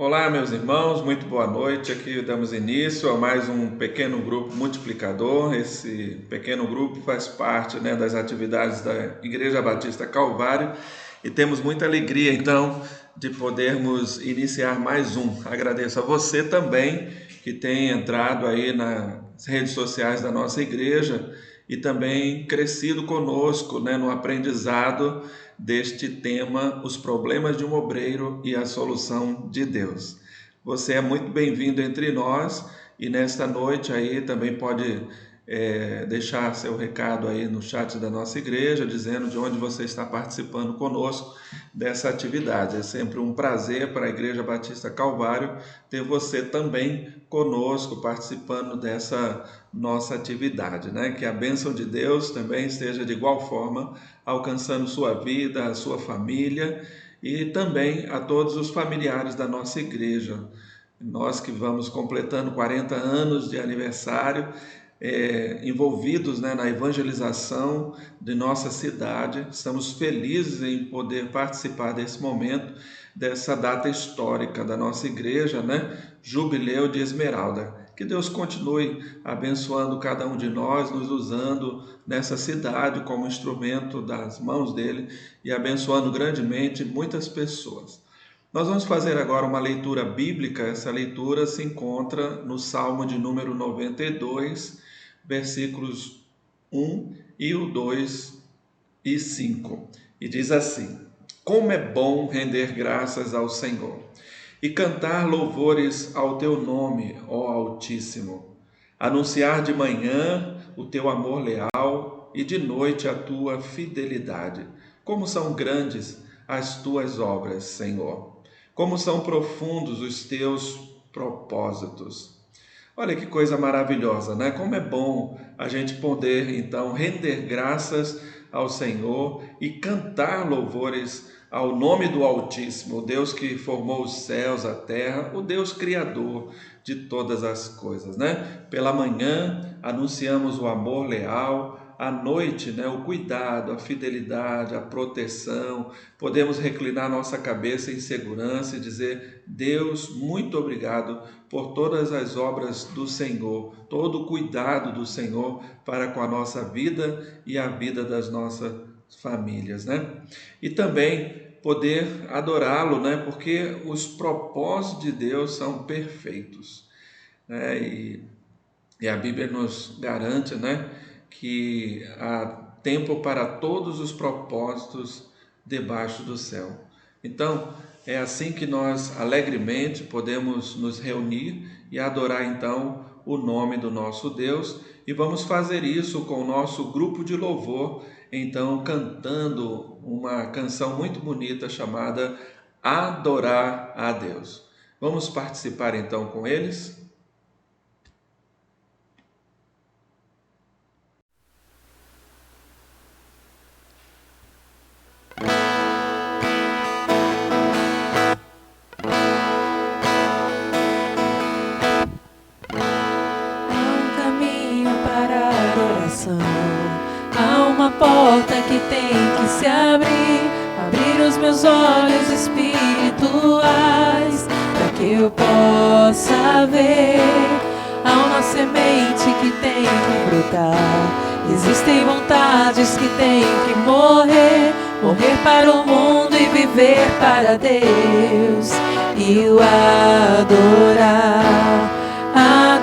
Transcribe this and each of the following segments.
Olá, meus irmãos, muito boa noite. Aqui damos início a mais um pequeno grupo multiplicador. Esse pequeno grupo faz parte, das atividades da Igreja Batista Calvário e temos muita alegria, então, de podermos iniciar mais um. Agradeço a você também que tem entrado aí nas redes sociais da nossa igreja e também crescido conosco, no aprendizado deste tema, os problemas de um obreiro e a solução de Deus. Você é muito bem-vindo entre nós e nesta noite aí também pode deixar seu recado aí no chat da nossa igreja, dizendo de onde você está participando conosco dessa atividade. É sempre um prazer para a Igreja Batista Calvário ter você também conosco participando dessa nossa atividade, Que a bênção de Deus também esteja de igual forma alcançando sua vida, a sua família e também a todos os familiares da nossa igreja. Nós que vamos completando 40 anos de aniversário, envolvidos, na evangelização de nossa cidade, estamos felizes em poder participar desse momento, dessa data histórica da nossa igreja, Jubileu de Esmeralda. Que Deus continue abençoando cada um de nós, nos usando nessa cidade como instrumento das mãos dele e abençoando grandemente muitas pessoas. Nós vamos fazer agora uma leitura bíblica. Essa leitura se encontra no Salmo de número 92, versículos 1 e o 2 e 5. E diz assim: Como é bom render graças ao Senhor e cantar louvores ao teu nome, ó Altíssimo. Anunciar de manhã o teu amor leal e de noite a tua fidelidade. Como são grandes as tuas obras, Senhor. Como são profundos os teus propósitos. Olha que coisa maravilhosa, Como é bom a gente poder, então, render graças ao Senhor e cantar louvores ao nome do Altíssimo, o Deus que formou os céus, a terra, o Deus criador de todas as coisas, Pela manhã anunciamos o amor leal, à noite, o cuidado, a fidelidade, a proteção. Podemos reclinar nossa cabeça em segurança e dizer: Deus, muito obrigado por todas as obras do Senhor, todo o cuidado do Senhor para com a nossa vida e a vida das nossas famílias, E também poder adorá-lo, Porque os propósitos de Deus são perfeitos, E a Bíblia nos garante, que há tempo para todos os propósitos debaixo do céu. Então, é assim que nós alegremente podemos nos reunir e adorar então o nome do nosso Deus, e vamos fazer isso com o nosso grupo de louvor, então cantando uma canção muito bonita chamada Adorar a Deus. Vamos participar então com eles? Há uma porta que tem que se abrir os meus olhos espirituais, para que eu possa ver. Há uma semente que tem que brotar, existem vontades que têm que morrer para o mundo e viver para Deus. E o adorar a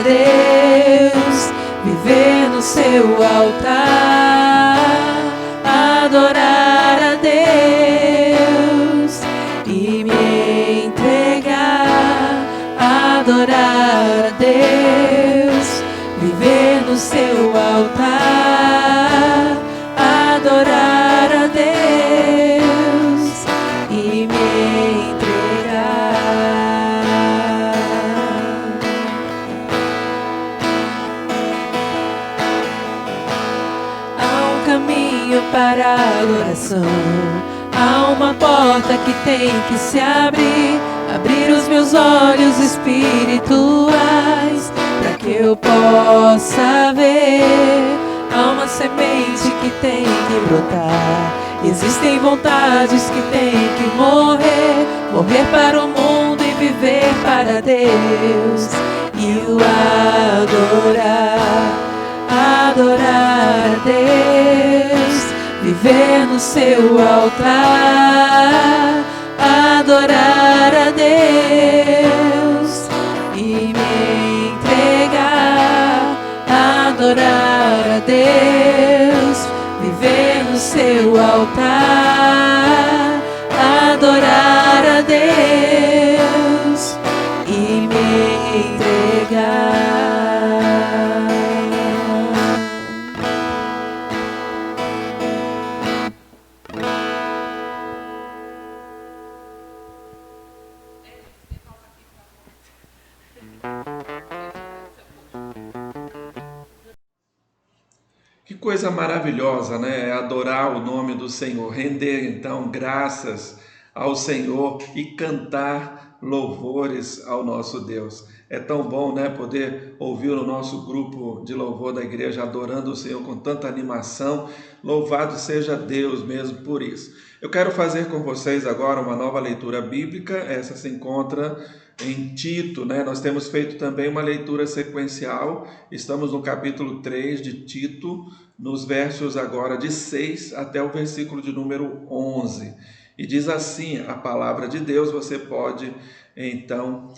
Deus, viver no seu altar, adorar a Deus e me entregar, adorar a Deus, viver no seu altar, adorar a Deus e me entregar. Para a adoração, há uma porta que tem que se abrir os meus olhos espirituais, para que eu possa ver. Há uma semente que tem que brotar, Existem vontades que têm que morrer, morrer para o mundo e viver para Deus. E o adorar a Deus, viver no seu altar, adorar a Deus e me entregar, adorar a Deus, viver no seu altar, adorar a Deus e me entregar. Que coisa maravilhosa, né? Adorar o nome do Senhor, render então graças ao Senhor e cantar louvores ao nosso Deus. É tão bom, né, poder ouvir o nosso grupo de louvor da igreja adorando o Senhor com tanta animação. Louvado seja Deus mesmo por isso. Eu quero fazer com vocês agora uma nova leitura bíblica. Essa se encontra em Tito, né? Nós temos feito também uma leitura sequencial. Estamos no capítulo 3 de Tito, nos versos agora de 6 até o versículo de número 11. E diz assim a palavra de Deus. Você pode então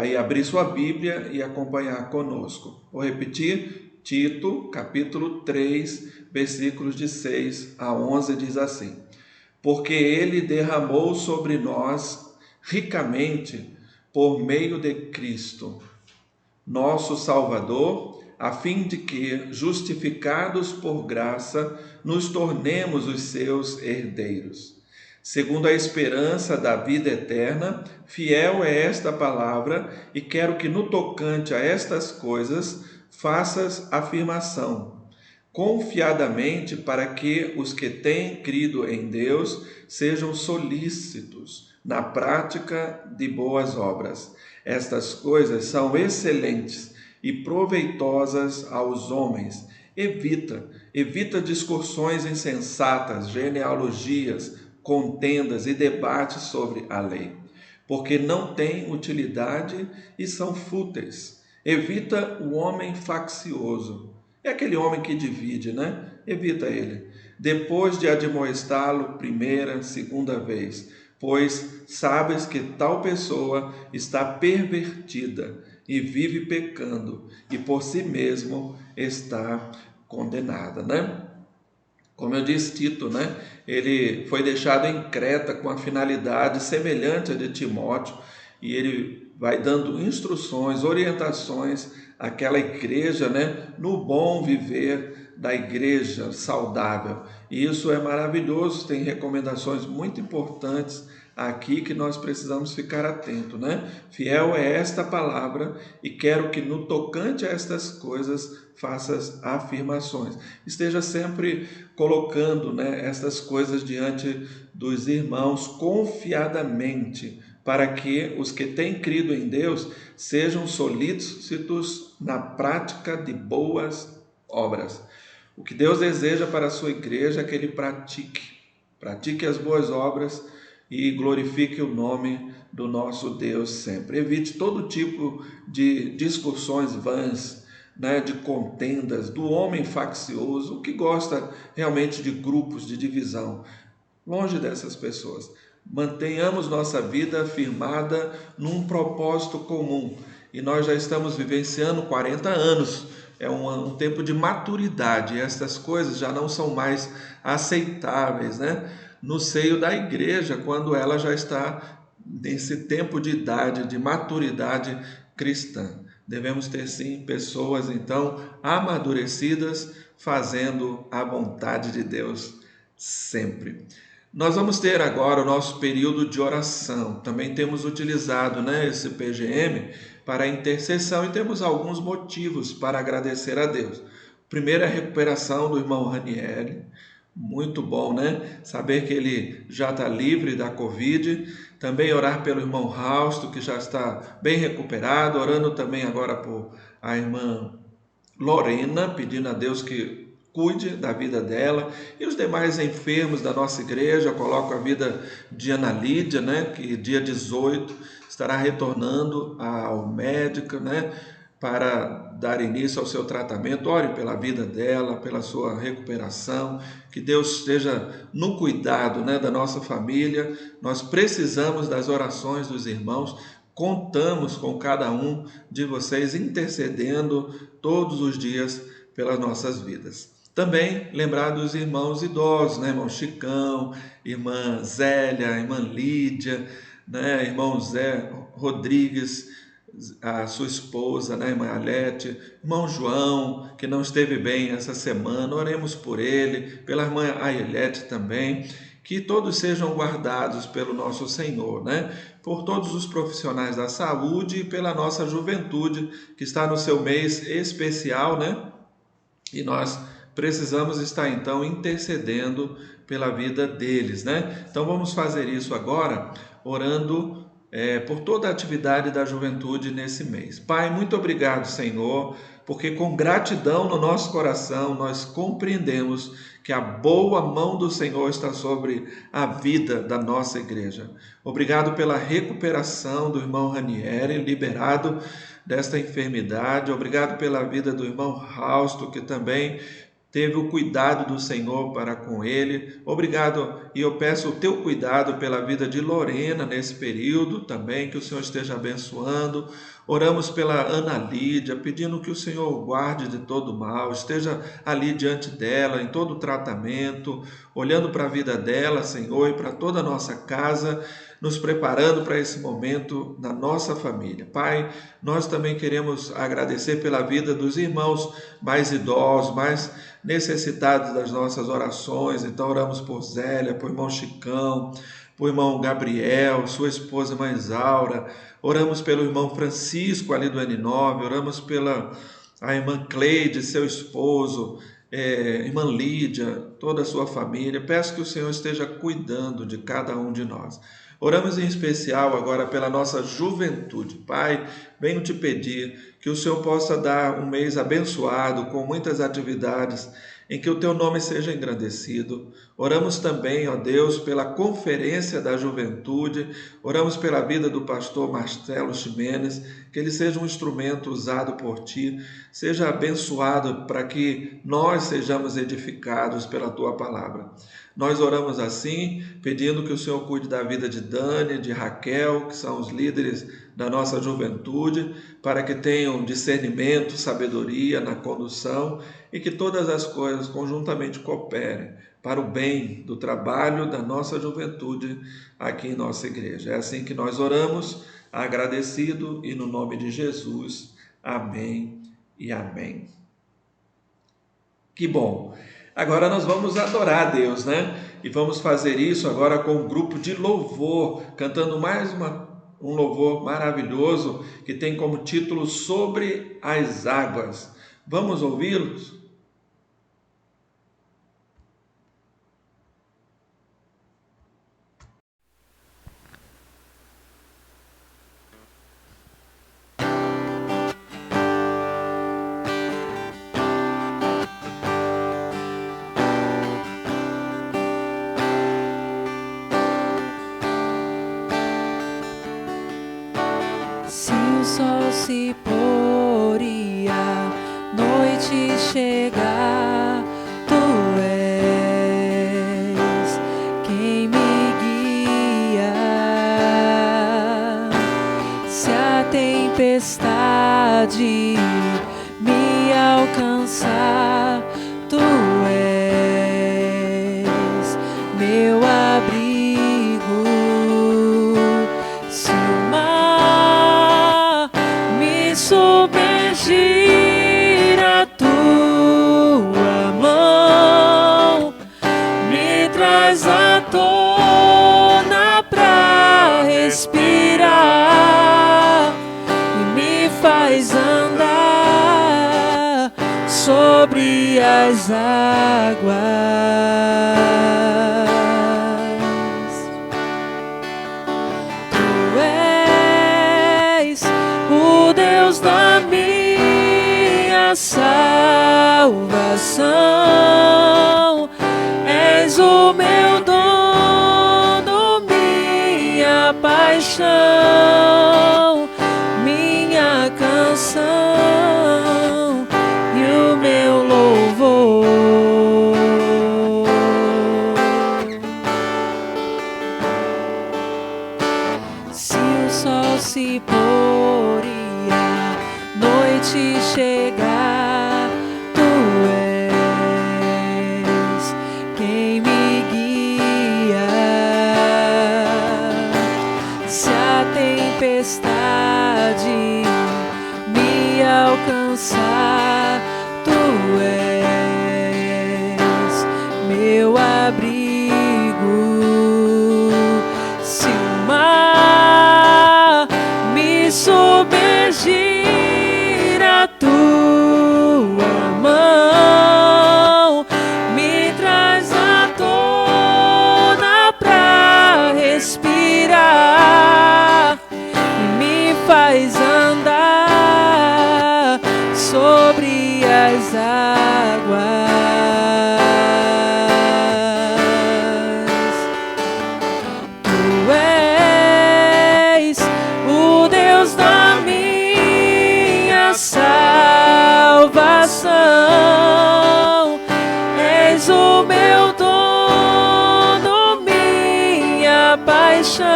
aí abrir sua Bíblia e acompanhar conosco. Vou repetir, Tito, capítulo 3, versículos de 6 a 11, diz assim: porque ele derramou sobre nós ricamente por meio de Cristo, nosso Salvador, a fim de que, justificados por graça, nos tornemos os seus herdeiros. Segundo a esperança da vida eterna, fiel é esta palavra, e quero que no tocante a estas coisas faças afirmação, confiadamente, para que os que têm crido em Deus sejam solícitos na prática de boas obras. Estas coisas são excelentes e proveitosas aos homens. Evita discussões insensatas, genealogias, contendas e debates sobre a lei, porque não têm utilidade e são fúteis. Evita o homem faccioso. É aquele homem que divide, né? Evita ele. Depois de admoestá-lo primeira, segunda vez, pois sabes que tal pessoa está pervertida e vive pecando, e por si mesmo está condenada, né? Como eu disse, Tito, né? Ele foi deixado em Creta com a finalidade semelhante à de Timóteo, e ele vai dando instruções, orientações àquela igreja, né? No bom viver da igreja saudável. E isso é maravilhoso, tem recomendações muito importantes aqui que nós precisamos ficar atentos, né? Fiel é esta palavra, e quero que no tocante a estas coisas faças afirmações. Esteja sempre colocando, né, estas coisas diante dos irmãos confiadamente, para que os que têm crido em Deus sejam solícitos na prática de boas obras. O que Deus deseja para a sua igreja é que ele pratique as boas obras e glorifique o nome do nosso Deus sempre. Evite todo tipo de discussões vãs, né, de contendas, do homem faccioso, que gosta realmente de grupos, de divisão. Longe dessas pessoas. Mantenhamos nossa vida firmada num propósito comum. E nós já estamos vivenciando 40 anos. É um tempo de maturidade. E essas coisas já não são mais aceitáveis, né? No seio da igreja, quando ela já está nesse tempo de idade, de maturidade cristã. Devemos ter sim pessoas então amadurecidas, fazendo a vontade de Deus sempre. Nós vamos ter agora o nosso período de oração. Também temos utilizado, né, esse PGM para a intercessão, e temos alguns motivos para agradecer a Deus. Primeiro é a recuperação do irmão Ranieri. Muito bom, né? Saber que ele já está livre da Covid. Também orar pelo irmão Rausto, que já está bem recuperado. Orando também agora por a irmã Lorena, pedindo a Deus que cuide da vida dela e os demais enfermos da nossa igreja. Coloco a vida de Ana Lídia, né, que dia 18 estará retornando ao médico, né, para dar início ao seu tratamento. Ore pela vida dela, pela sua recuperação, que Deus esteja no cuidado, né, da nossa família. Nós precisamos das orações dos irmãos, contamos com cada um de vocês intercedendo todos os dias pelas nossas vidas. Também lembrar dos irmãos idosos, né? Irmão Chicão, irmã Zélia, irmã Lídia, né? Irmão Zé Rodrigues, a sua esposa, né? Irmã Alete, irmão João, que não esteve bem essa semana, oremos por ele, pela irmã Ailete também, que todos sejam guardados pelo nosso Senhor, né? Por todos os profissionais da saúde e pela nossa juventude, que está no seu mês especial, né? E nós precisamos estar então intercedendo pela vida deles, né? Então vamos fazer isso agora, orando por toda a atividade da juventude nesse mês. Pai, muito obrigado, Senhor, porque com gratidão no nosso coração nós compreendemos que a boa mão do Senhor está sobre a vida da nossa igreja. Obrigado pela recuperação do irmão Ranieri, liberado desta enfermidade. Obrigado pela vida do irmão Rausto, que também teve o cuidado do Senhor para com ele. Obrigado, e eu peço o teu cuidado pela vida de Lorena nesse período também, que o Senhor esteja abençoando. Oramos pela Ana Lídia, pedindo que o Senhor guarde de todo mal, esteja ali diante dela, em todo o tratamento, olhando para a vida dela, Senhor, e para toda a nossa casa, nos preparando para esse momento na nossa família. Pai, nós também queremos agradecer pela vida dos irmãos mais idosos, mais necessitados das nossas orações. Então oramos por Zélia, por irmão Chicão, por irmão Gabriel, sua esposa irmã Isaura. Oramos pelo irmão Francisco ali do N9, oramos pela a irmã Cleide, seu esposo, irmã Lídia, toda a sua família. Peço que o Senhor esteja cuidando de cada um de nós. Oramos em especial agora pela nossa juventude. Pai, venho te pedir que o Senhor possa dar um mês abençoado, com muitas atividades, em que o teu nome seja engrandecido. Oramos também, ó Deus, pela conferência da juventude. Oramos pela vida do pastor Marcelo Ximenes, que ele seja um instrumento usado por ti, seja abençoado para que nós sejamos edificados pela tua palavra. Nós oramos assim, pedindo que o Senhor cuide da vida de Dani, de Raquel, que são os líderes da nossa juventude, para que tenham discernimento, sabedoria na condução e que todas as coisas conjuntamente cooperem para o bem do trabalho da nossa juventude aqui em nossa igreja. É assim que nós oramos, agradecido, e no nome de Jesus. Amém e amém. Que bom! Agora nós vamos adorar a Deus, né? E vamos fazer isso agora com um grupo de louvor, cantando mais um louvor maravilhoso que tem como título Sobre as Águas. Vamos ouvi-los? Se o sol se pôr e a noite chegar, tu és quem me guia. Se a tempestade me alcançar, tu és meu abrigo. Se o mar me submergir, a tua mão me traz à tona pra respirar e me faz andar sobre as águas. Tu és o Deus da minha salvação. paixão, minha canção e o meu louvor. Se o sol se pôr e a noite chegar, tu és quem me guia. Se a tempestade me alcançar, tu és meu abrigo. Se o mar me submergir, a tua mão me traz à tona pra respirar e me faz andar sobre as águas. Tu és o Deus da minha salvação, és o meu dono, minha paixão,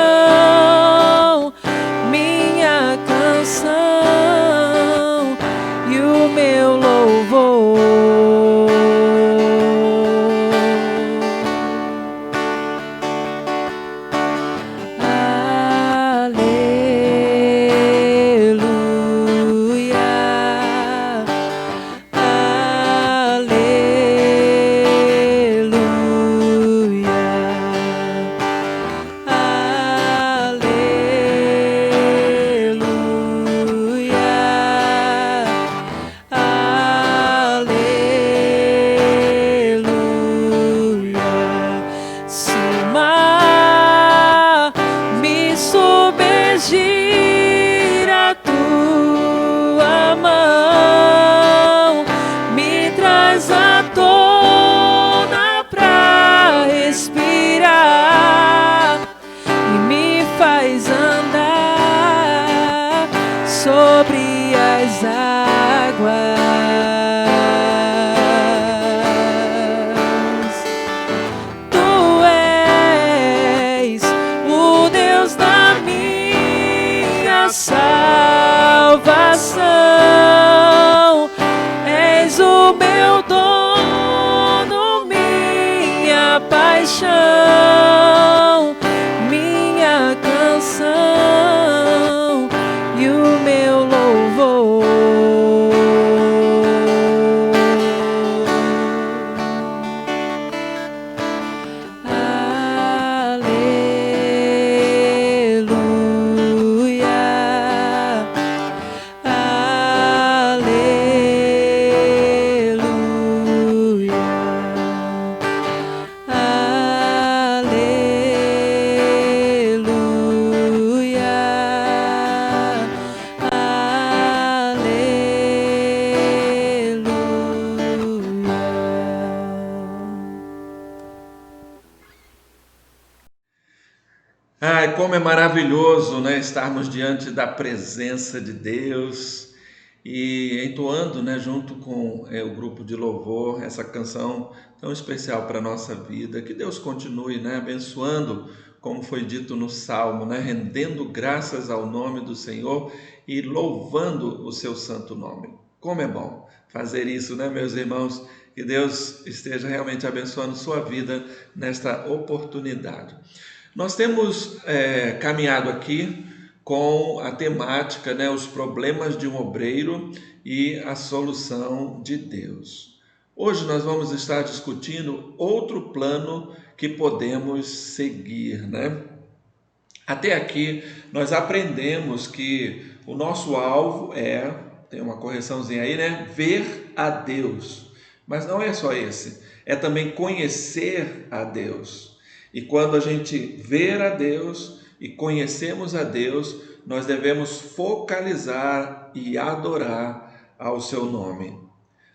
minha canção e o meu louvor. Se o mar me submergir, a tua mão me traz à tona pra respirar e me faz andar sobre as águas. Tu és o Deus da minha salvação, és o meu dono, minha paixão, minha canção e o meu louvor. Ai, como é maravilhoso, né, estarmos diante da presença de Deus e entoando, né, junto com o grupo de louvor, essa canção tão especial para a nossa vida. Que Deus continue, né, abençoando, como foi dito no Salmo, né, rendendo graças ao nome do Senhor e louvando o seu santo nome. Como é bom fazer isso, né, meus irmãos? Que Deus esteja realmente abençoando sua vida nesta oportunidade. Nós temos caminhado aqui com a temática, né, os problemas de um obreiro e a solução de Deus. Hoje nós vamos estar discutindo outro plano que podemos seguir, né? Até aqui nós aprendemos que o nosso alvo tem uma correçãozinha aí, né? Ver a Deus. Mas não é só esse, é também conhecer a Deus. E quando a gente ver a Deus e conhecemos a Deus, nós devemos focalizar e adorar ao seu nome.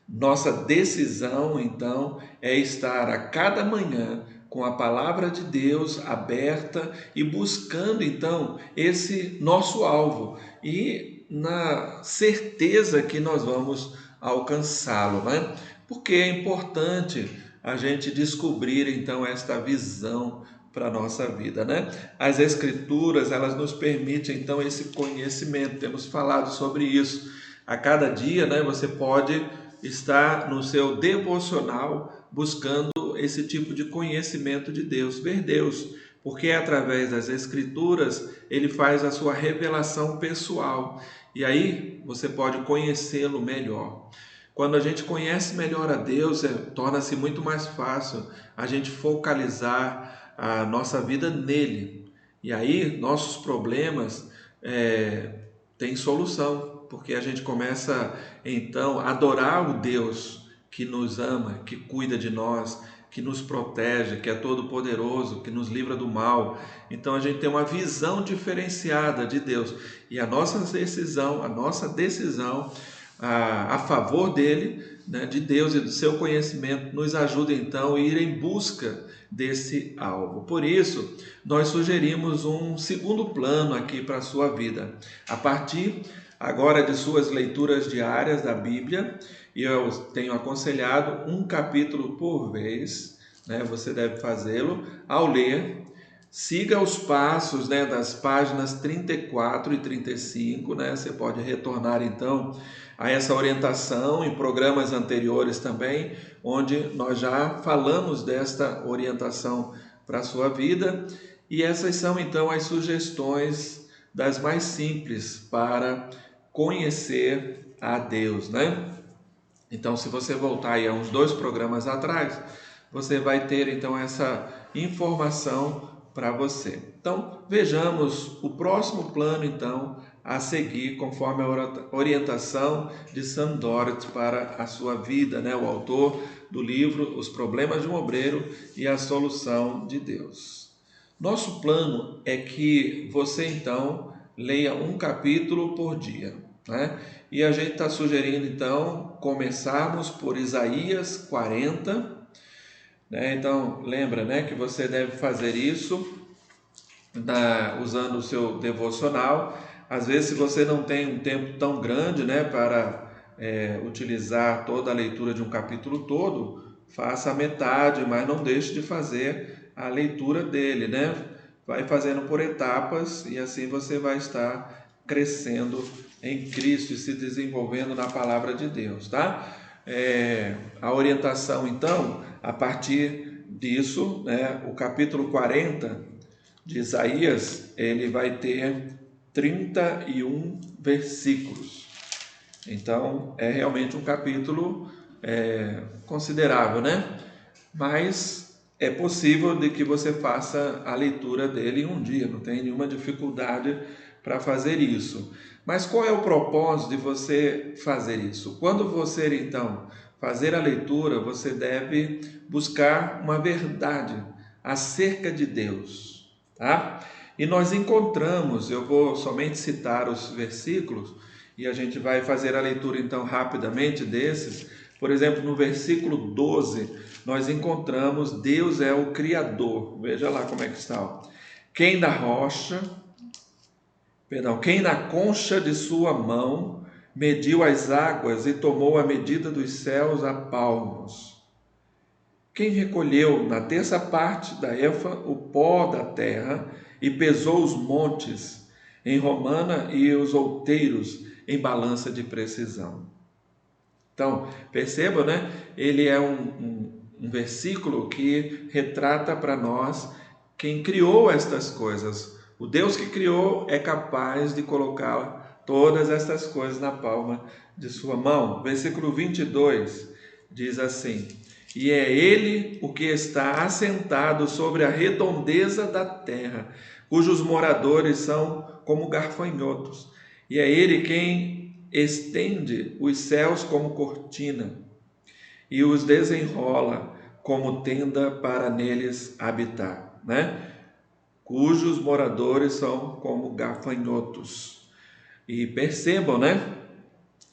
Nossa decisão, então, é estar a cada manhã com a palavra de Deus aberta e buscando então esse nosso alvo e na certeza que nós vamos alcançá-lo, né? Porque é importante a gente descobrir então esta visão para a nossa vida, né? As escrituras, elas nos permitem então esse conhecimento, temos falado sobre isso. A cada dia, né, você pode estar no seu devocional buscando esse tipo de conhecimento de Deus, ver Deus, porque através das escrituras ele faz a sua revelação pessoal e aí você pode conhecê-lo melhor. Quando a gente conhece melhor a Deus, torna-se muito mais fácil a gente focalizar a nossa vida nele. E aí nossos problemas têm solução, porque a gente começa então a adorar o Deus que nos ama, que cuida de nós, que nos protege, que é todo poderoso, que nos livra do mal. Então a gente tem uma visão diferenciada de Deus e a nossa decisão a favor dele, né, de Deus e do seu conhecimento, nos ajuda então a ir em busca desse alvo. Por isso, nós sugerimos um segundo plano aqui para a sua vida. A partir agora de suas leituras diárias da Bíblia, e eu tenho aconselhado um capítulo por vez, né, você deve fazê-lo ao ler. Siga os passos, né, das páginas 34 e 35, né? Você pode retornar então a essa orientação em programas anteriores também, onde nós já falamos desta orientação para a sua vida. E essas são então as sugestões das mais simples para conhecer a Deus, né? Então, se você voltar aí a uns 2 programas atrás, você vai ter então essa informação para você. Então, vejamos o próximo plano então a seguir conforme a orientação de Sam Dorrit para a sua vida, né? O autor do livro Os Problemas de um Obreiro e a Solução de Deus. Nosso plano é que você então leia um capítulo por dia, né? E a gente está sugerindo então começarmos por Isaías 40, né? Então lembra, né, que você deve fazer isso usando o seu devocional. Às vezes, se você não tem um tempo tão grande, né, para utilizar toda a leitura de um capítulo todo, faça a metade, mas não deixe de fazer a leitura dele, né? Vai fazendo por etapas e assim você vai estar crescendo em Cristo e se desenvolvendo na palavra de Deus, tá? A orientação, então, a partir disso, né, o capítulo 40 de Isaías, ele vai ter 31 versículos. Então, é realmente um capítulo considerável, né? Mas é possível de que você faça a leitura dele em um dia, não tem nenhuma dificuldade para fazer isso. Mas qual é o propósito de você fazer isso? Quando você, então, fazer a leitura, você deve buscar uma verdade acerca de Deus, tá? E nós encontramos, eu vou somente citar os versículos, e a gente vai fazer a leitura então rapidamente desses. Por exemplo, no versículo 12, nós encontramos Deus é o Criador. Veja lá como é que está. Ó. Quem na concha de sua mão mediu as águas e tomou a medida dos céus a palmos. Quem recolheu na terça parte da efa o pó da terra e pesou os montes em romana e os outeiros em balança de precisão. Então, perceba, né? Ele é um versículo que retrata para nós quem criou estas coisas. O Deus que criou é capaz de colocar todas estas coisas na palma de sua mão. Versículo 22 diz assim: e é ele o que está assentado sobre a redondeza da terra, cujos moradores são como gafanhotos. E é ele quem estende os céus como cortina e os desenrola como tenda para neles habitar, né? Cujos moradores são como gafanhotos. E percebam, né?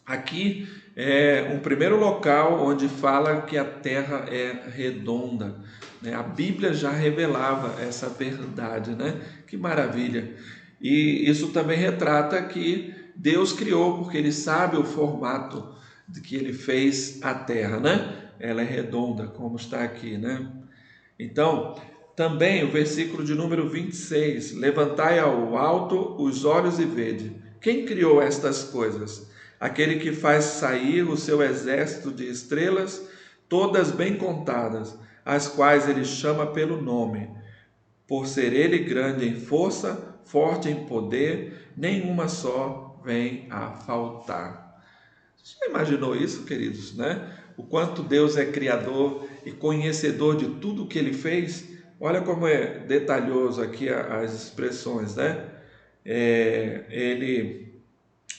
Aqui é um primeiro local onde fala que a terra é redonda, né? A Bíblia já revelava essa verdade, né? Que maravilha! E isso também retrata que Deus criou, porque Ele sabe o formato de que Ele fez a terra, né? Ela é redonda, como está aqui, né? Então, também o versículo de número 26, levantai ao alto os olhos e vede. Quem criou estas coisas? Aquele que faz sair o seu exército de estrelas, todas bem contadas, as quais ele chama pelo nome. Por ser ele grande em força, forte em poder, nenhuma só vem a faltar. Você já imaginou isso, queridos, né? O quanto Deus é criador e conhecedor de tudo que Ele fez. Olha como é detalhoso aqui as expressões, né? Ele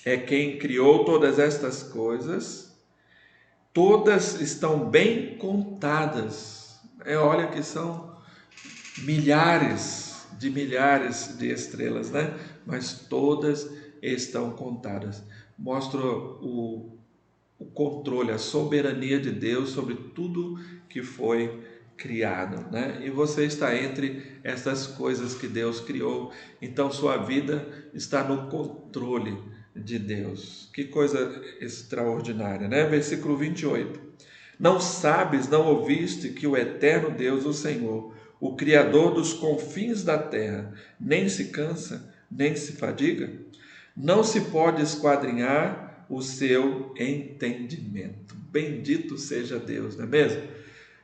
é quem criou todas estas coisas. Todas estão bem contadas. Olha que são milhares de estrelas, né? Mas todas estão contadas. Mostra o controle, a soberania de Deus sobre tudo que foi criado, né? E você está entre essas coisas que Deus criou, então sua vida está no controle de Deus. Que coisa extraordinária, né? Versículo 28. Não sabes, não ouviste que o eterno Deus, o Senhor, o Criador dos confins da terra, nem se cansa, nem se fadiga? Não se pode esquadrinhar o seu entendimento. Bendito seja Deus, não é mesmo?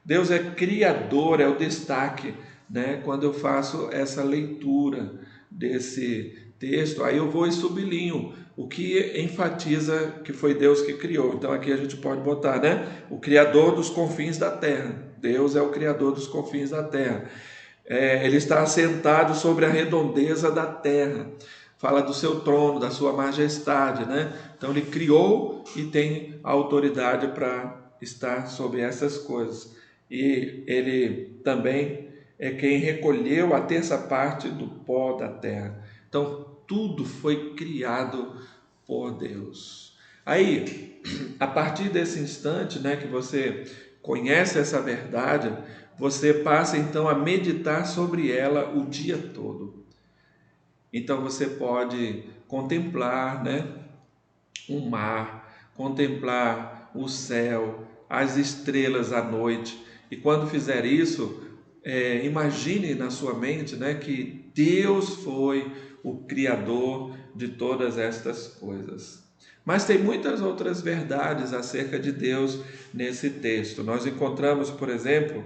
Deus é criador, é o destaque, né? Quando eu faço essa leitura desse texto, aí eu vou e sublinho o que enfatiza que foi Deus que criou. Então aqui a gente pode botar, né? O criador dos confins da terra. Deus é o criador dos confins da terra. Ele está assentado sobre a redondeza da terra. Fala do seu trono, da sua majestade, né? Então ele criou e tem autoridade para estar sobre essas coisas. E ele também é quem recolheu a terça parte do pó da terra. Então tudo foi criado por Deus. Aí, a partir desse instante, né, que você conhece essa verdade, você passa então a meditar sobre ela o dia todo. Então você pode contemplar, né, o mar, contemplar o céu, as estrelas à noite. E quando fizer isso, imagine na sua mente, né, que Deus foi o Criador de todas estas coisas. Mas tem muitas outras verdades acerca de Deus nesse texto. Nós encontramos, por exemplo,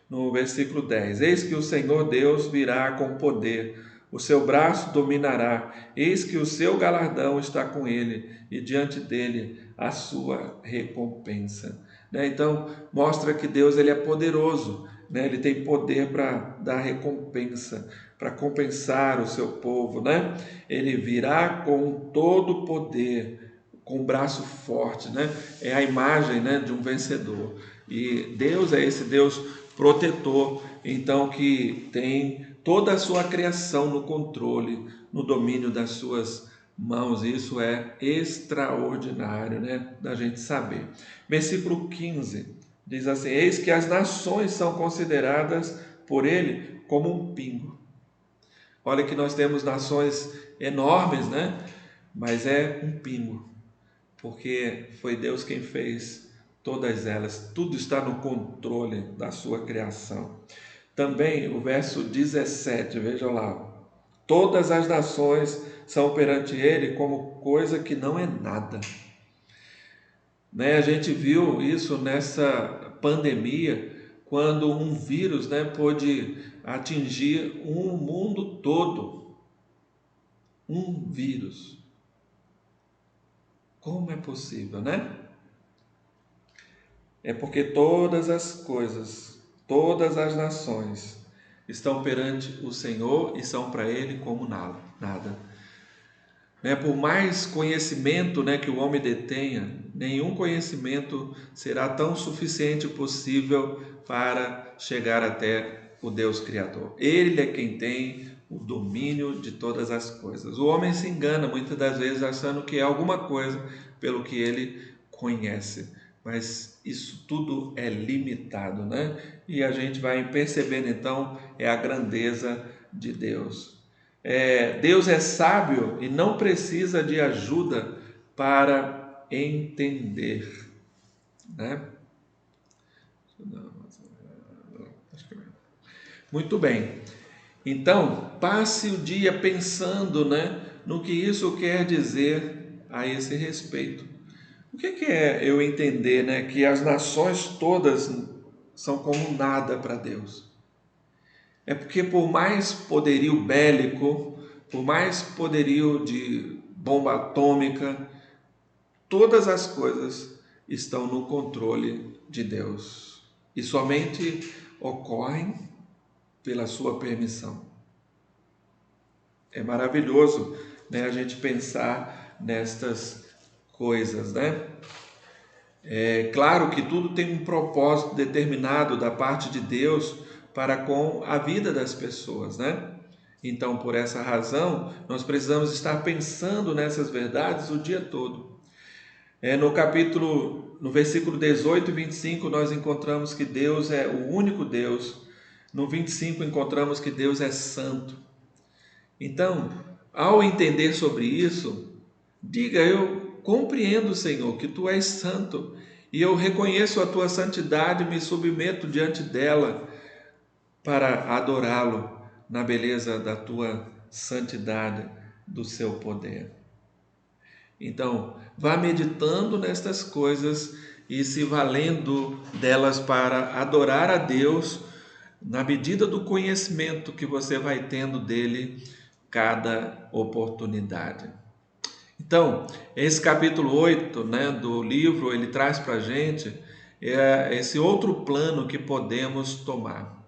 no versículo 10: Eis que o Senhor Deus virá com poder, o seu braço dominará, eis que o seu galardão está com ele, e diante dele a sua recompensa. Então, mostra que Deus ele é poderoso, né? Ele tem poder para dar recompensa, para compensar o seu povo, né? Ele virá com todo o poder, com o braço forte, né? É a imagem, né, de um vencedor. E Deus é esse Deus protetor, então, que tem toda a sua criação no controle, no domínio das suas mãos. Isso é extraordinário, né, da gente saber. Versículo 15 diz assim: Eis que as nações são consideradas por ele como um pingo. Olha que nós temos nações enormes, né? Mas é um pingo, porque foi Deus quem fez todas elas. Tudo está no controle da sua criação. Também o verso 17, veja lá: todas as nações são perante ele como coisa que não é nada. Né? A gente viu isso nessa pandemia, quando um vírus, né, pôde atingir um mundo todo. Um vírus. Como é possível, né? É porque todas as coisas, todas as nações estão perante o Senhor e são para Ele como nada. Né? Por mais conhecimento, né, que o homem detenha, nenhum conhecimento será tão suficiente possível para chegar até o Deus Criador. Ele é quem tem o domínio de todas as coisas. O homem se engana muitas das vezes achando que é alguma coisa pelo que ele conhece, mas isso tudo é limitado, né? E a gente vai percebendo então a grandeza de Deus. Deus é sábio e não precisa de ajuda para entender, né? Muito bem. Então, passe o dia pensando, né, no que isso quer dizer a esse respeito. O que é eu entender, né, que as nações todas são como nada para Deus? É porque por mais poderio bélico, por mais poderio de bomba atômica, todas as coisas estão no controle de Deus e somente ocorrem pela sua permissão. É maravilhoso, né, a gente pensar nestas coisas, né? É claro que tudo tem um propósito determinado da parte de Deus para com a vida das pessoas, né? Então, por essa razão, nós precisamos estar pensando nessas verdades o dia todo. No versículo 18 e 25, nós encontramos que Deus é o único Deus. No 25, encontramos que Deus é santo. Então, ao entender sobre isso, diga: eu compreendo, Senhor, que Tu és santo, e eu reconheço a Tua santidade e me submeto diante dela para adorá-lo na beleza da Tua santidade, do Seu poder. Então, vá meditando nestas coisas e se valendo delas para adorar a Deus na medida do conhecimento que você vai tendo dele cada oportunidade. Então, esse capítulo 8, né, do livro, ele traz para a gente esse outro plano que podemos tomar.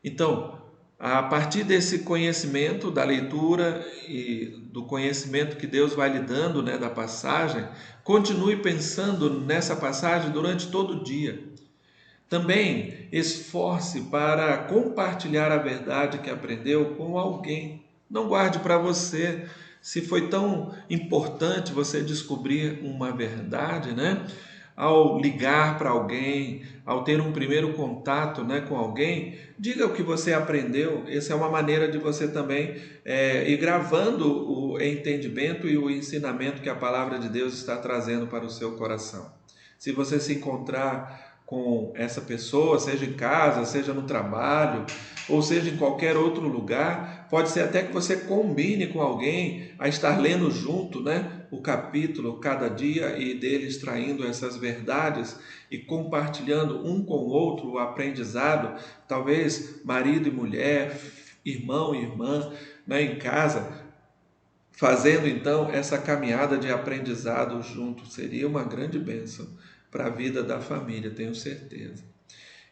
Então, a partir desse conhecimento da leitura e do conhecimento que Deus vai lhe dando, né, da passagem, continue pensando nessa passagem durante todo o dia. Também esforce para compartilhar a verdade que aprendeu com alguém. Não guarde para você. Se foi tão importante você descobrir uma verdade, né? Ao ligar para alguém, ao ter um primeiro contato, né, com alguém, diga o que você aprendeu. Essa é uma maneira de você também ir gravando o entendimento e o ensinamento que a palavra de Deus está trazendo para o seu coração. Se você se encontrar com essa pessoa, seja em casa, seja no trabalho, ou seja em qualquer outro lugar, pode ser até que você combine com alguém a estar lendo junto, né, o capítulo cada dia e dele extraindo essas verdades e compartilhando um com o outro o aprendizado, talvez marido e mulher, irmão e irmã, né, em casa, fazendo então essa caminhada de aprendizado junto. Seria uma grande bênção para a vida da família, tenho certeza.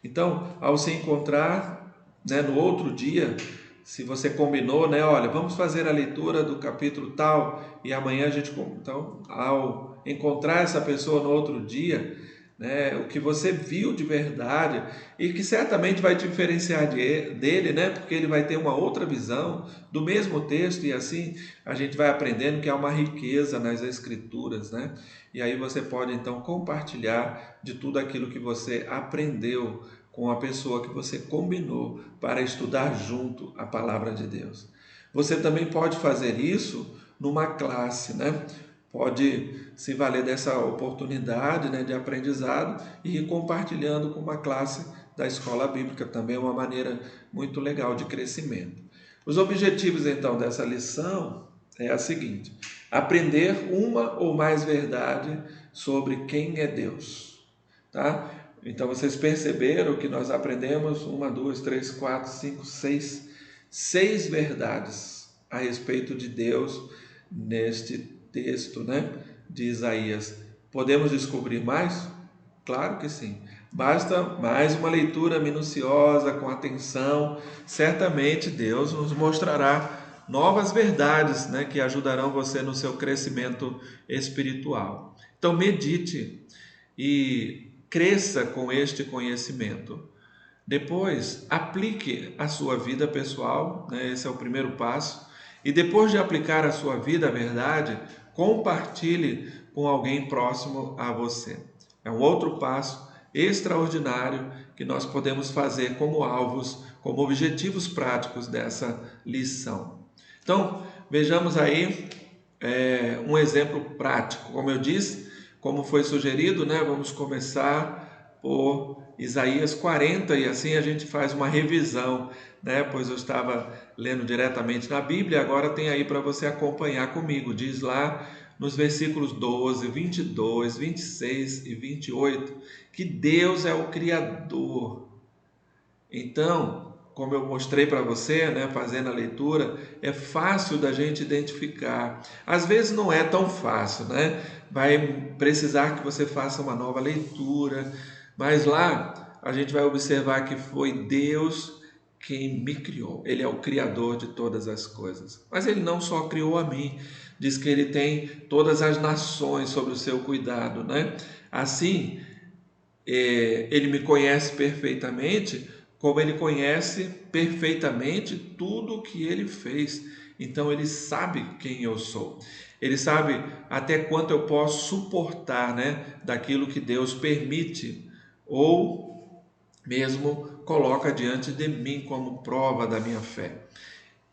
Então, ao se encontrar, né, no outro dia, se você combinou, né, olha, vamos fazer a leitura do capítulo tal e amanhã a gente... Então, ao encontrar essa pessoa no outro dia, né, o que você viu de verdade e que certamente vai te diferenciar dele, né, porque ele vai ter uma outra visão do mesmo texto e assim a gente vai aprendendo que há uma riqueza nas escrituras, né? E aí você pode então compartilhar de tudo aquilo que você aprendeu com a pessoa que você combinou para estudar junto a palavra de Deus. Você também pode fazer isso numa classe, né? Pode se valer dessa oportunidade, né, de aprendizado e ir compartilhando com uma classe da escola bíblica. Também é uma maneira muito legal de crescimento. Os objetivos então dessa lição é a seguinte: aprender uma ou mais verdades sobre quem é Deus, tá? Então vocês perceberam que nós aprendemos 1, 2, 3, 4, 5, 6 verdades a respeito de Deus neste texto, né, de Isaías. Podemos descobrir mais? Claro que sim. Basta mais uma leitura minuciosa, com atenção. Certamente Deus nos mostrará novas verdades, né, que ajudarão você no seu crescimento espiritual. Então medite e cresça com este conhecimento. Depois, aplique a sua vida pessoal, né? Esse é o primeiro passo. E depois de aplicar a sua vida à verdade, compartilhe com alguém próximo a você. É um outro passo extraordinário que nós podemos fazer como alvos, como objetivos práticos dessa lição. Então, vejamos aí um exemplo prático. Como eu disse, como foi sugerido, né? Vamos começar por Isaías 40 e assim a gente faz uma revisão, né? Pois eu estava lendo diretamente na Bíblia, agora tem aí para você acompanhar comigo. Diz lá nos versículos 12, 22, 26 e 28 que Deus é o Criador. Então, como eu mostrei para você, né, fazendo a leitura, é fácil da gente identificar. Às vezes não é tão fácil, né? Vai precisar que você faça uma nova leitura, mas lá a gente vai observar que foi Deus quem me criou. Ele é o criador de todas as coisas. Mas ele não só criou a mim, diz que ele tem todas as nações sob o seu cuidado, né? Assim, ele me conhece perfeitamente, como ele conhece perfeitamente tudo o que ele fez. Então ele sabe quem eu sou. Ele sabe até quanto eu posso suportar, né, daquilo que Deus permite ou mesmo coloca diante de mim como prova da minha fé.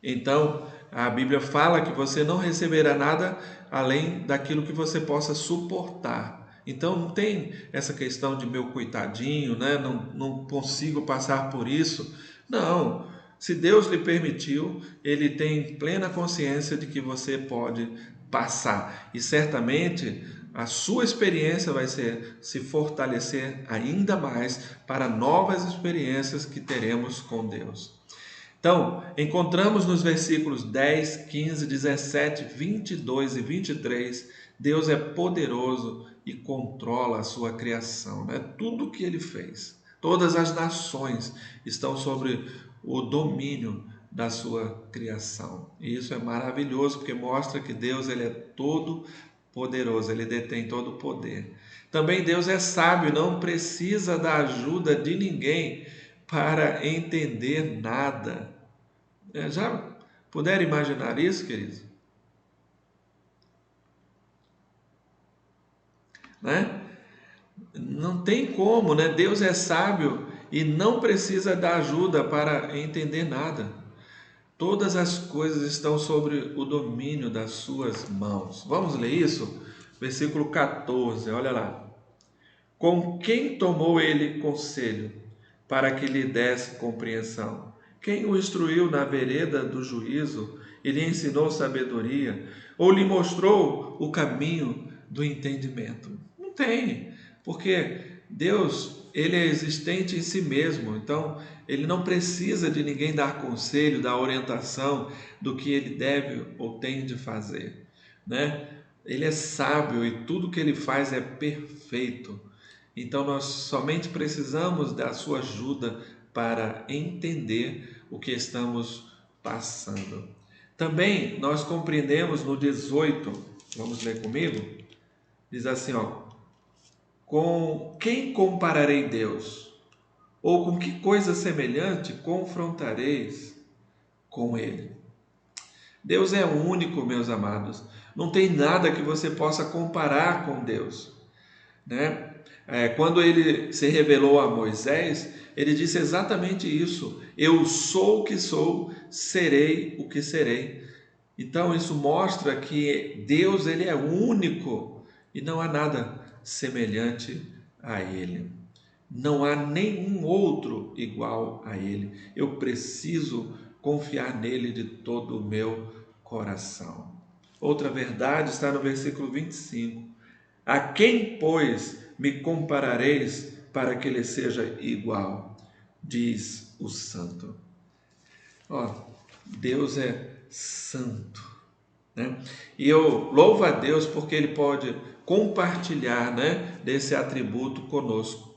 Então, a Bíblia fala que você não receberá nada além daquilo que você possa suportar. Então, não tem essa questão de meu coitadinho, né? Não consigo passar por isso. Não. Se Deus lhe permitiu, Ele tem plena consciência de que você pode passar. E certamente a sua experiência vai ser se fortalecer ainda mais para novas experiências que teremos com Deus. Então, encontramos nos versículos 10, 15, 17, 22 e 23, Deus é poderoso e controla a sua criação, né? Tudo o que ele fez. Todas as nações estão sobre o domínio da sua criação. E isso é maravilhoso porque mostra que Deus ele é todo poderoso, ele detém todo o poder. Também Deus é sábio, não precisa da ajuda de ninguém para entender nada. Já puderam imaginar isso, queridos? Né? Não tem como, né? Deus é sábio e não precisa da ajuda para entender nada. Todas as coisas estão sobre o domínio das suas mãos. Vamos ler isso? Versículo 14, olha lá. Com quem tomou ele conselho para que lhe desse compreensão? Quem o instruiu na vereda do juízo e lhe ensinou sabedoria? Ou lhe mostrou o caminho do entendimento? Não tem, porque Deus, ele é existente em si mesmo, então ele não precisa de ninguém dar conselho, dar orientação do que ele deve ou tem de fazer, né? Ele é sábio e tudo que ele faz é perfeito. Então nós somente precisamos da sua ajuda para entender o que estamos passando. Também nós compreendemos no 18, vamos ler comigo? Diz assim, ó: com quem compararei Deus? Ou com que coisa semelhante confrontareis com ele? Deus é único, meus amados. Não tem nada que você possa comparar com Deus, né? Quando ele se revelou a Moisés, ele disse exatamente isso: eu sou o que sou, serei o que serei. Então isso mostra que Deus ele é único e não há nada semelhante a ele. Não há nenhum outro igual a ele. Eu preciso confiar nele de todo o meu coração. Outra verdade está no versículo 25. A quem, pois, me comparareis para que ele seja igual? Diz o santo. Deus é santo, né? E eu louvo a Deus porque ele pode compartilhar, né, desse atributo conosco.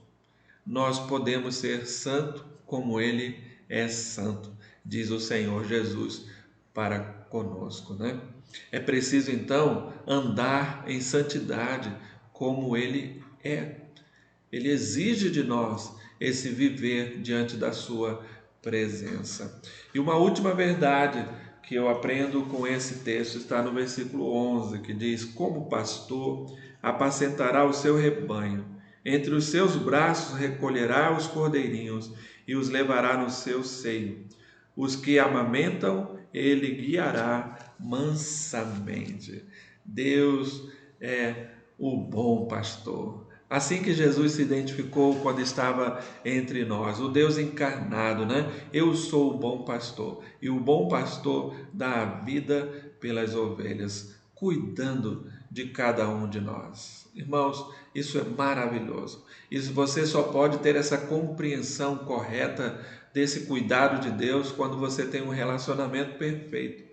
Nós podemos ser santo como ele é santo, diz o Senhor Jesus para conosco, né? É preciso então andar em santidade como ele é. Ele exige de nós esse viver diante da sua presença. E uma última verdade que eu aprendo com esse texto está no versículo 11, que diz: como pastor apacentará o seu rebanho, entre os seus braços recolherá os cordeirinhos e os levará no seu seio. Os que amamentam, ele guiará mansamente. Deus é o bom pastor. Assim que Jesus se identificou quando estava entre nós, o Deus encarnado, né? Eu sou o bom pastor, e o bom pastor dá a vida pelas ovelhas, cuidando de cada um de nós. Irmãos, isso é maravilhoso. Isso você só pode ter essa compreensão correta desse cuidado de Deus quando você tem um relacionamento perfeito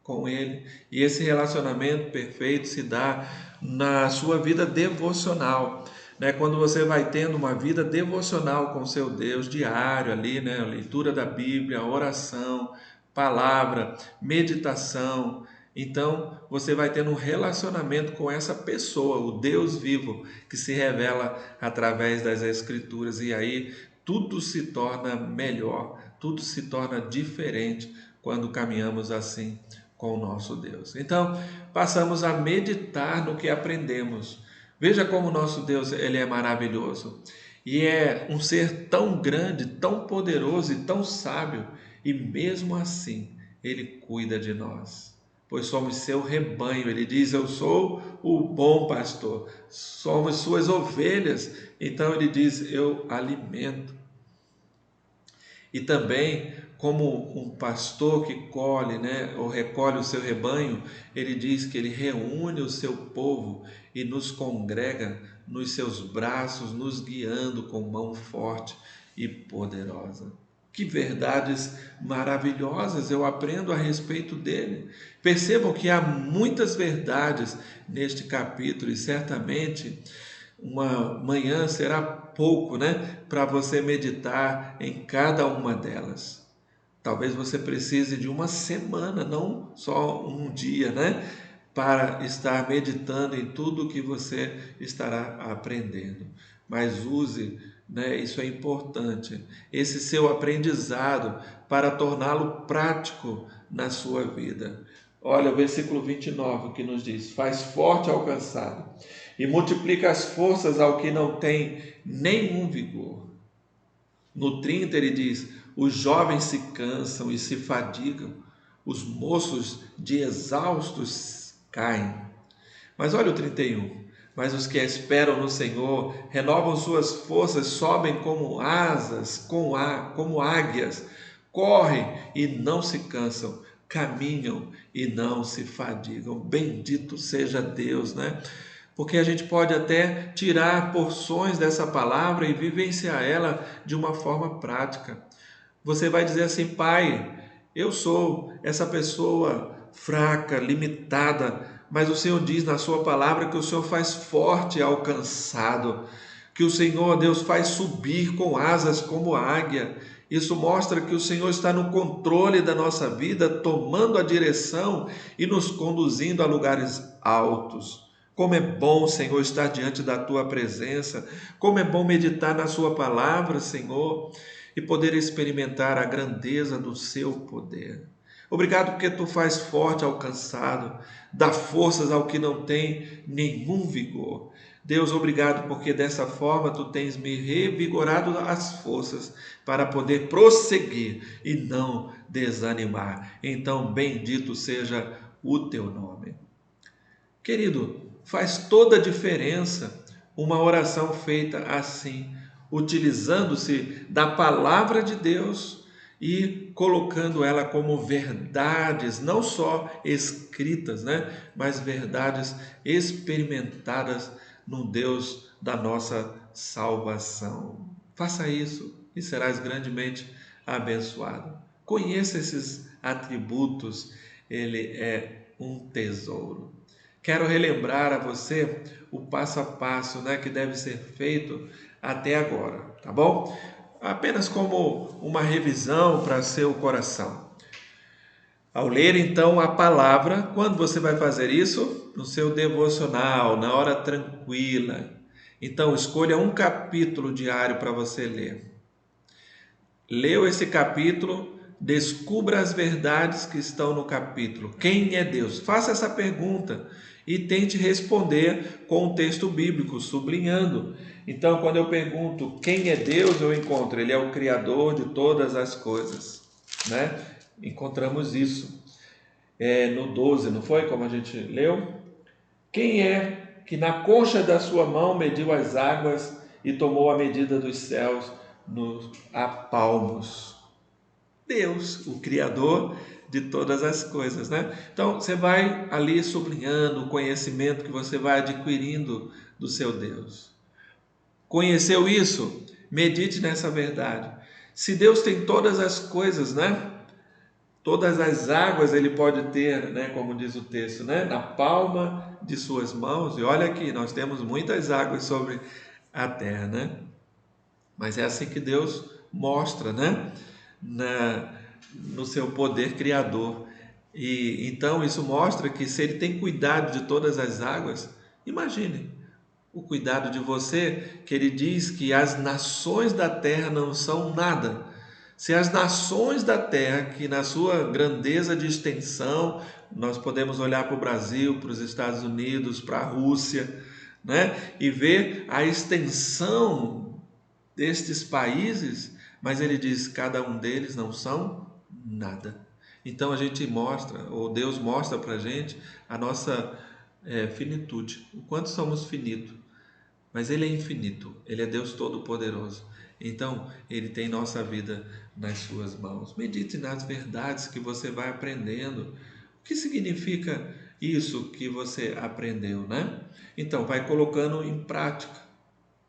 com Ele. E esse relacionamento perfeito se dá na sua vida devocional, né? Quando você vai tendo uma vida devocional com seu Deus diário ali, né? A leitura da Bíblia, a oração, palavra, meditação. Então você vai tendo um relacionamento com essa pessoa, o Deus vivo, que se revela através das Escrituras, e aí tudo se torna melhor, tudo se torna diferente quando caminhamos assim com o nosso Deus. Então, passamos a meditar no que aprendemos. Veja como o nosso Deus, ele é maravilhoso. E é um ser tão grande, tão poderoso e tão sábio, e mesmo assim, ele cuida de nós. Pois somos seu rebanho. Ele diz: eu sou o bom pastor. Somos suas ovelhas. Então ele diz: eu alimento. E também, como um pastor que colhe, né, ou recolhe o seu rebanho, ele diz que ele reúne o seu povo e nos congrega nos seus braços, nos guiando com mão forte e poderosa. Que verdades maravilhosas eu aprendo a respeito dele. Percebam que há muitas verdades neste capítulo, e certamente uma manhã será pouco, né, para você meditar em cada uma delas. Talvez você precise de uma semana, não só um dia, né, para estar meditando em tudo que você estará aprendendo. Mas use, né, isso é importante, esse seu aprendizado para torná-lo prático na sua vida. Olha o versículo 29 que nos diz: faz forte ao cansado e multiplica as forças ao que não tem nenhum vigor. No 30 ele diz: os jovens se cansam e se fadigam, os moços de exaustos caem. Mas olha o 31. Mas os que esperam no Senhor renovam suas forças, sobem como asas, como águias, correm e não se cansam, caminham e não se fadigam. Bendito seja Deus, né? Porque a gente pode até tirar porções dessa palavra e vivenciar ela de uma forma prática. Você vai dizer assim: pai, eu sou essa pessoa fraca, limitada, mas o Senhor diz na sua palavra que o Senhor faz forte ao cansado, que o Senhor, Deus, faz subir com asas como águia. Isso mostra que o Senhor está no controle da nossa vida, tomando a direção e nos conduzindo a lugares altos. Como é bom, Senhor, estar diante da Tua presença. Como é bom meditar na Sua palavra, Senhor, e poder experimentar a grandeza do Seu poder. Obrigado porque Tu faz forte ao cansado, dá forças ao que não tem nenhum vigor. Deus, obrigado porque dessa forma Tu tens me revigorado as forças para poder prosseguir e não desanimar. Então, bendito seja o Teu nome. Querido, faz toda a diferença uma oração feita assim, utilizando-se da palavra de Deus e colocando ela como verdades, não só escritas, né, mas verdades experimentadas no Deus da nossa salvação. Faça isso e serás grandemente abençoado. Conheça esses atributos, ele é um tesouro. Quero relembrar a você o passo a passo, né, que deve ser feito até agora, tá bom? Apenas como uma revisão para seu coração. Ao ler então a palavra, quando você vai fazer isso? No seu devocional, na hora tranquila. Então, escolha um capítulo diário para você ler. Leu esse capítulo, descubra as verdades que estão no capítulo. Quem é Deus? Faça essa pergunta e tente responder com o texto bíblico, sublinhando. Então, quando eu pergunto quem é Deus, eu encontro, Ele é o Criador de todas as coisas, né? Encontramos isso no 12, não foi? Como a gente leu. Quem é que na concha da sua mão mediu as águas e tomou a medida dos céus a palmos? Deus, o Criador de todas as coisas, né? Então, você vai ali sublinhando o conhecimento que você vai adquirindo do seu Deus. Conheceu isso? Medite nessa verdade. Se Deus tem todas as coisas, né? Todas as águas Ele pode ter, né? Como diz o texto, né? Na palma de suas mãos. E olha aqui, nós temos muitas águas sobre a terra, né? Mas é assim que Deus mostra, né? No seu poder criador. E então isso mostra que se Ele tem cuidado de todas as águas, imagine o cuidado de você, que Ele diz que as nações da terra não são nada. Se as nações da terra, que na sua grandeza de extensão, nós podemos olhar para o Brasil, para os Estados Unidos, para a Rússia, né? E ver a extensão destes países, mas Ele diz que cada um deles não são nada. Então a gente mostra, ou Deus mostra para a gente, a nossa finitude, o quanto somos finitos. Mas Ele é infinito, Ele é Deus Todo-Poderoso. Então, Ele tem nossa vida nas suas mãos. Medite nas verdades que você vai aprendendo. O que significa isso que você aprendeu, né? Então, vai colocando em prática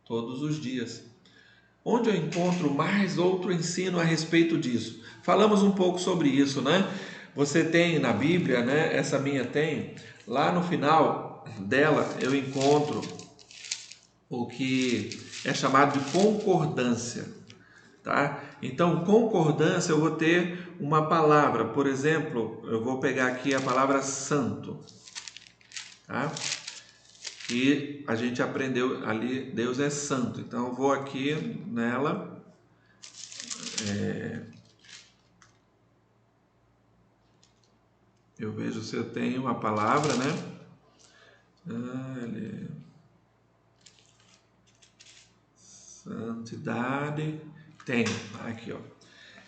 todos os dias. Onde eu encontro mais outro ensino a respeito disso? Falamos um pouco sobre isso, né? Você tem na Bíblia, né? Essa minha tem. Lá no final dela eu encontro o que é chamado de concordância, tá? Então, concordância, eu vou ter uma palavra, por exemplo, eu vou pegar aqui a palavra santo, tá? E a gente aprendeu ali, Deus é santo. Então, eu vou aqui nela, eu vejo se eu tenho uma palavra, né? Santidade, tem, aqui ó.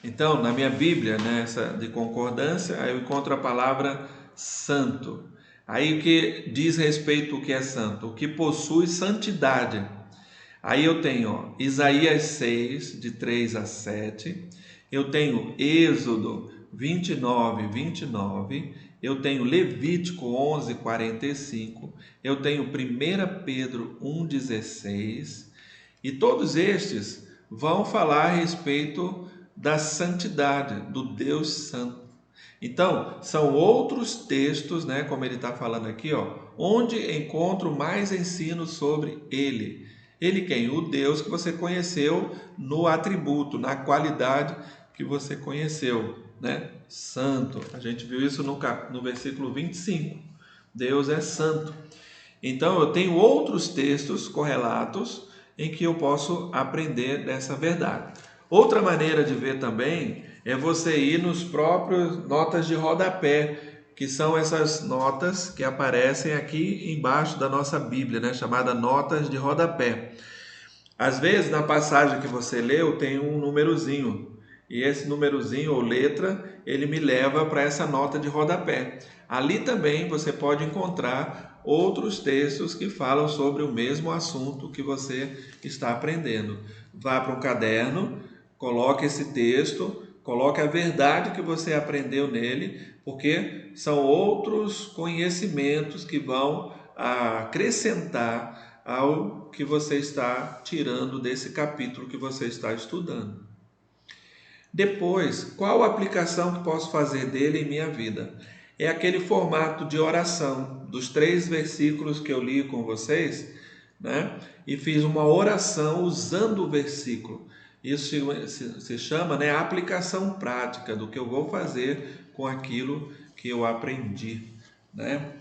Então, na minha Bíblia, nessa de concordância, aí eu encontro a palavra santo. Aí o que diz respeito ao que é santo? O que possui santidade. Aí eu tenho Isaías 6, de 3 a 7. Eu tenho Êxodo 29, 29. Eu tenho Levítico 11, 45. Eu tenho 1 Pedro 1, 16. E todos estes vão falar a respeito da santidade, do Deus Santo. Então, são outros textos, né, como ele está falando aqui, onde encontro mais ensino sobre Ele. Ele quem? O Deus que você conheceu no atributo, na qualidade que você conheceu, né? Santo. A gente viu isso no versículo 25. Deus é santo. Então, eu tenho outros textos correlatos em que eu posso aprender dessa verdade. Outra maneira de ver também é você ir nos próprios notas de rodapé, que são essas notas que aparecem aqui embaixo da nossa Bíblia, né, chamada notas de rodapé. Às vezes, na passagem que você leu, tem um númerozinho, e esse númerozinho ou letra, ele me leva para essa nota de rodapé. Ali também você pode encontrar outros textos que falam sobre o mesmo assunto que você está aprendendo. Vá para um caderno, coloque esse texto, coloque a verdade que você aprendeu nele, porque são outros conhecimentos que vão acrescentar ao que você está tirando desse capítulo que você está estudando. Depois, qual a aplicação que posso fazer dele em minha vida? É aquele formato de oração, dos 3 versículos que eu li com vocês, né? E fiz uma oração usando o versículo. Isso se chama, né, aplicação prática do que eu vou fazer com aquilo que eu aprendi, né?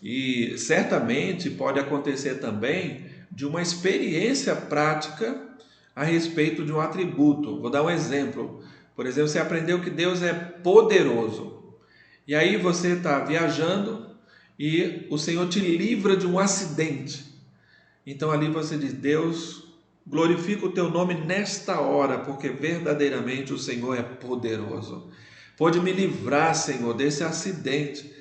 E certamente pode acontecer também de uma experiência prática a respeito de um atributo. Vou dar um exemplo. Por exemplo, você aprendeu que Deus é poderoso. E aí você está viajando e o Senhor te livra de um acidente. Então ali você diz: Deus, glorifica o teu nome nesta hora, porque verdadeiramente o Senhor é poderoso. Pode me livrar, Senhor, desse acidente.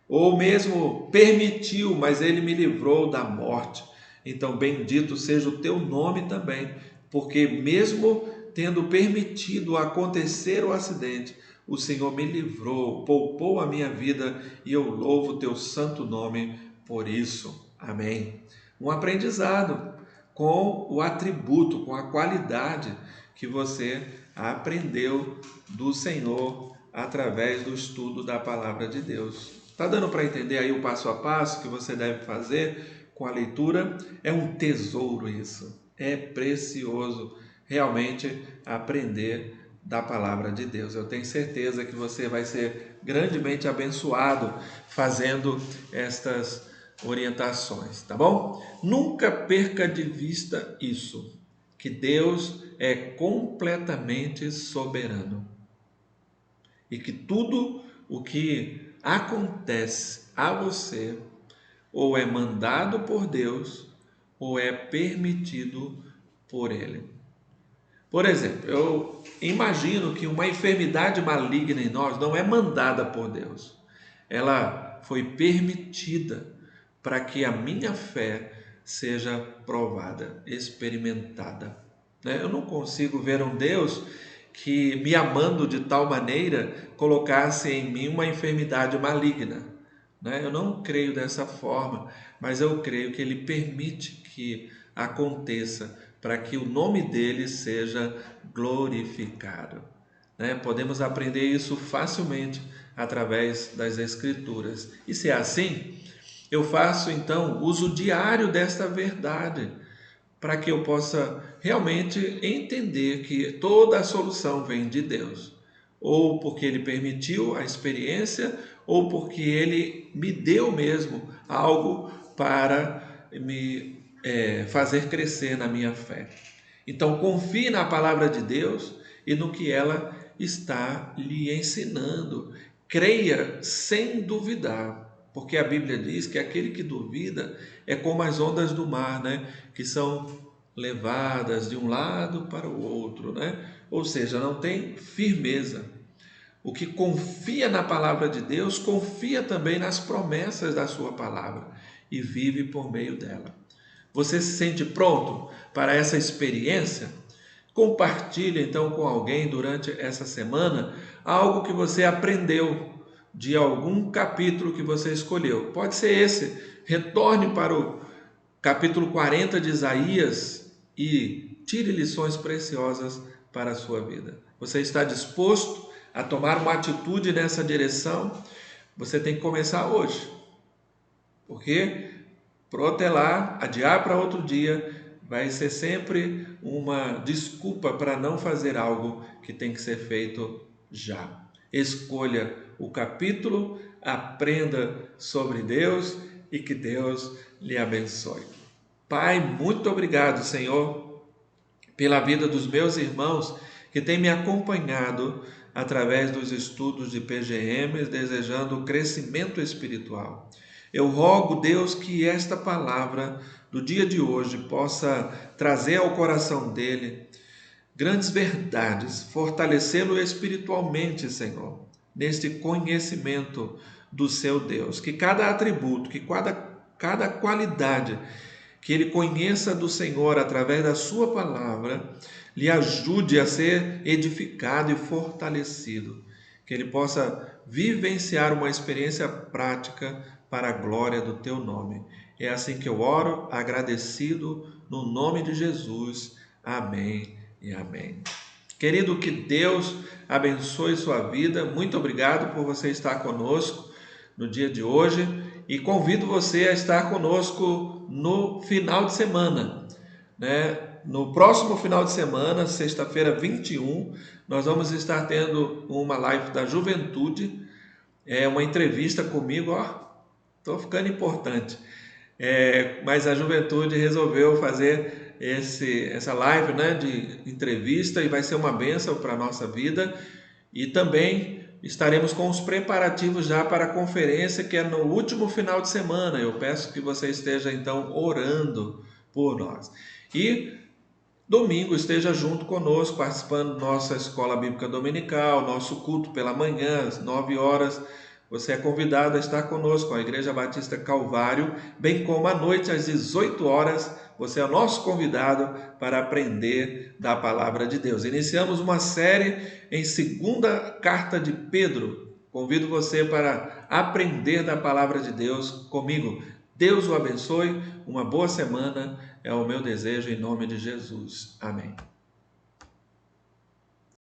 Ou mesmo permitiu, mas Ele me livrou da morte. Então bendito seja o teu nome também, porque mesmo tendo permitido acontecer o acidente, o Senhor me livrou, poupou a minha vida, e eu louvo o teu santo nome por isso. Amém. Um aprendizado com o atributo, com a qualidade que você aprendeu do Senhor através do estudo da palavra de Deus. Está dando para entender aí o passo a passo que você deve fazer com a leitura? É um tesouro isso, é precioso realmente aprender da palavra de Deus. Eu tenho certeza que você vai ser grandemente abençoado fazendo estas orientações, tá bom? Nunca perca de vista isso, que Deus é completamente soberano e que tudo o que acontece a você ou é mandado por Deus ou é permitido por Ele. Por exemplo, eu imagino que uma enfermidade maligna em nós não é mandada por Deus. Ela foi permitida para que a minha fé seja provada, experimentada. Eu não consigo ver um Deus que, me amando de tal maneira, colocasse em mim uma enfermidade maligna. Eu não creio dessa forma, mas eu creio que Ele permite que aconteça para que o nome dele seja glorificado. Podemos aprender isso facilmente através das Escrituras. E se é assim, eu faço então uso diário desta verdade, para que eu possa realmente entender que toda a solução vem de Deus, ou porque Ele permitiu a experiência, ou porque Ele me deu mesmo algo para me fazer crescer na minha fé. Então confie na palavra de Deus e no que ela está lhe ensinando. Creia sem duvidar, porque a Bíblia diz que aquele que duvida é como as ondas do mar, que são levadas de um lado para o outro, ou seja, não tem firmeza. O que confia na palavra de Deus, confia também nas promessas da sua palavra e vive por meio dela. Você se sente pronto para essa experiência? Compartilhe então com alguém durante essa semana algo que você aprendeu de algum capítulo que você escolheu. Pode ser esse. Retorne para o capítulo 40 de Isaías e tire lições preciosas para a sua vida. Você está disposto a tomar uma atitude nessa direção? Você tem que começar hoje. Porque protelar, adiar para outro dia, vai ser sempre uma desculpa para não fazer algo que tem que ser feito já. Escolha o capítulo, aprenda sobre Deus e que Deus lhe abençoe. Pai, muito obrigado, Senhor, pela vida dos meus irmãos que têm me acompanhado através dos estudos de PGM, desejando crescimento espiritual. Eu rogo, Deus, que esta palavra do dia de hoje possa trazer ao coração dele grandes verdades, fortalecê-lo espiritualmente, Senhor, neste conhecimento do seu Deus. Que cada atributo, que cada qualidade que ele conheça do Senhor através da sua palavra, lhe ajude a ser edificado e fortalecido. Que ele possa vivenciar uma experiência prática para a glória do teu nome. É assim que eu oro, agradecido no nome de Jesus. Amém e amém. Querido, que Deus abençoe sua vida. Muito obrigado por você estar conosco no dia de hoje e convido você a estar conosco no final de semana, No próximo final de semana, sexta-feira 21, nós vamos estar tendo uma live da juventude, uma entrevista comigo, estou ficando importante. Mas a juventude resolveu fazer essa live, né, de entrevista, e vai ser uma bênção para a nossa vida. E também estaremos com os preparativos já para a conferência, que é no último final de semana. Eu peço que você esteja então orando por nós. E domingo esteja junto conosco, participando da nossa escola bíblica dominical, nosso culto pela manhã, às 9 horas. Você é convidado a estar conosco, a Igreja Batista Calvário, bem como à noite, às 18 horas, você é nosso convidado para aprender da palavra de Deus. Iniciamos uma série em 2ª Carta de Pedro. Convido você para aprender da palavra de Deus comigo. Deus o abençoe, uma boa semana, é o meu desejo em nome de Jesus. Amém.